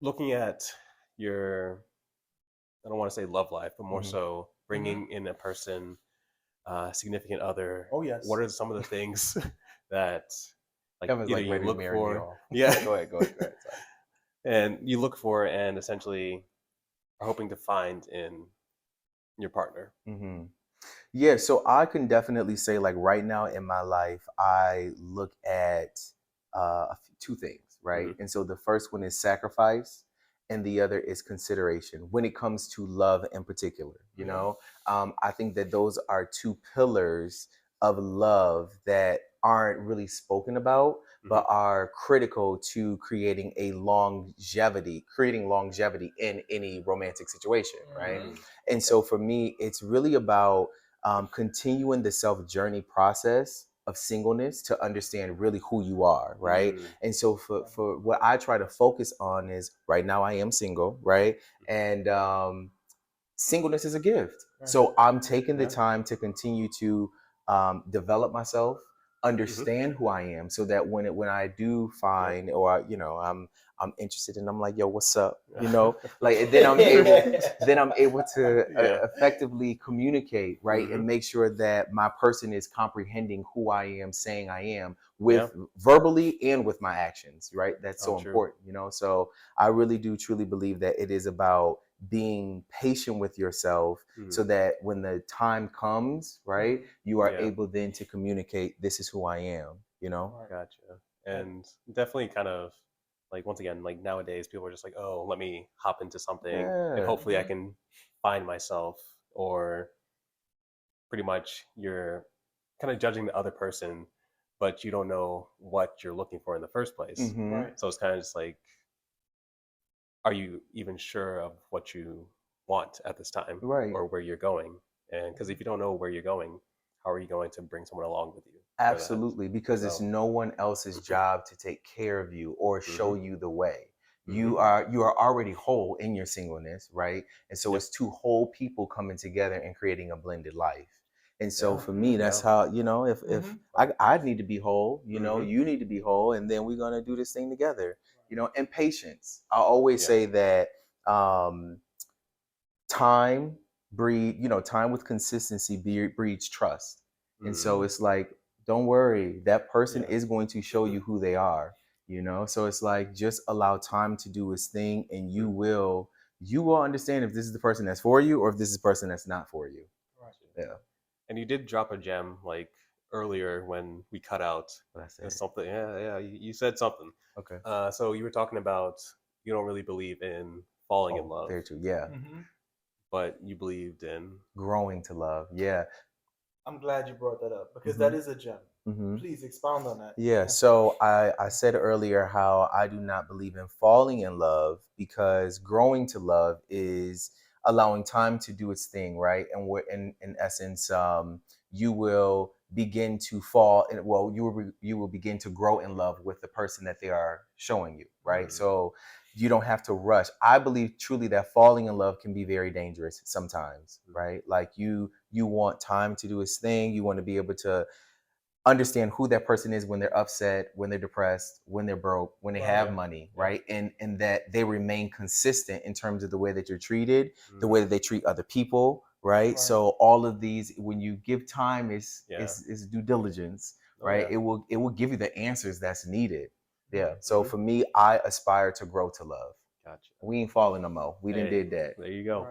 looking at your, I don't want to say love life, but more Hmm. so Hmm. bringing in a person, significant other. Oh yes. What are some of the things that, like, Kevin's either like you ready to look marry me for, off. yeah, Go ahead, go ahead, go ahead. Sorry. and you look for, and essentially are hoping to find in your partner? Hmm. Yeah, so I can definitely say, like, right now in my life, I look at two things, right? Hmm. And so the first one is sacrifice, and the other is consideration when it comes to love in particular. Yeah. I think that those are two pillars of love that aren't really spoken about, Hmm. but are critical to creating longevity in any romantic situation, right? Hmm. And Okay. so for me, it's really about continuing the self journey process of singleness to understand really who you are, right? Mm. And so for what I try to focus on is right now I am single, right? And singleness is a gift. Right. So I'm taking the Yeah. time to continue to develop myself, Hmm. understand who I am, so that when I do Yeah. find, or I'm interested, and I'm like, yo, what's up? Like, and then I'm able to Yeah. effectively communicate, right, Hmm. and make sure that my person is comprehending who I am, saying I am, Yeah. with verbally and with my actions, right? That's Oh, so true. important. So I really do truly believe that it is about being patient with yourself, Hmm. so that when the time comes, right, you are Yeah. able then to communicate, this is who I am. Right. Gotcha. Right. And definitely kind of like, once again, like nowadays people are just like, oh, let me hop into something and Yeah. hopefully I Hmm. can find myself, or pretty much you're kind of judging the other person, but you don't know what you're looking for in the first place. Hmm. Right. So it's kind of just like, are you even sure of what you want at this time Right. or where you're going? And because if you don't know where you're going, how are you going to bring someone along with you for that? Absolutely, because it's So, no one else's job to take care of you or hmm. show you the way. Hmm. You are already whole in your singleness, right? And so Yep. it's two whole people coming together and creating a blended life. And so Yeah. for me, Hmm. that's Yeah. how, if Hmm. I need to be whole, Hmm. you need to be whole, and then we're gonna do this thing together. And patience. I always Yeah. say that um, time time with consistency breeds trust. And so Mm. it's like, don't worry, that person Yeah. is going to show you who they are. So it's like, just allow time to do its thing, and you Mm. will understand if this is the person that's for you, or if this is the person that's not for you. Right. Yeah. And you did drop a gem like earlier when we cut out. What I said. Something. Yeah, yeah. You said something. Okay. So you were talking about you don't really believe in falling in Oh, love, very true. Yeah. Hmm. but you believed in. Growing to love. Yeah. I'm glad you brought that up because that Hmm. is a gem. Hmm. Please expound on that. Yeah, so I said earlier how I do not believe in falling in love, because growing to love is allowing time to do its thing, right? And we're in essence, you will begin to fall, and well, you will begin to grow in love with the person that they are showing you, right? Right. Mm. So you don't have to rush. I believe truly that falling in love can be very dangerous sometimes, Mm. right? Like, you want time to do its thing. You want to be able to understand who that person is when they're upset, when they're depressed, when they're broke, when they Right. have Yeah. money, Yeah. right? And that they remain consistent in terms of the way that you're treated, the way Mm. that they treat other people, right? Right. So all of these, when you give time, is Yeah. is due diligence, Oh right? yeah. It will give you the answers that's needed. Yeah. Right. So Hmm. for me, I aspire to grow to love. Gotcha. We ain't falling no more. We done Hey, did that. there you go. Right.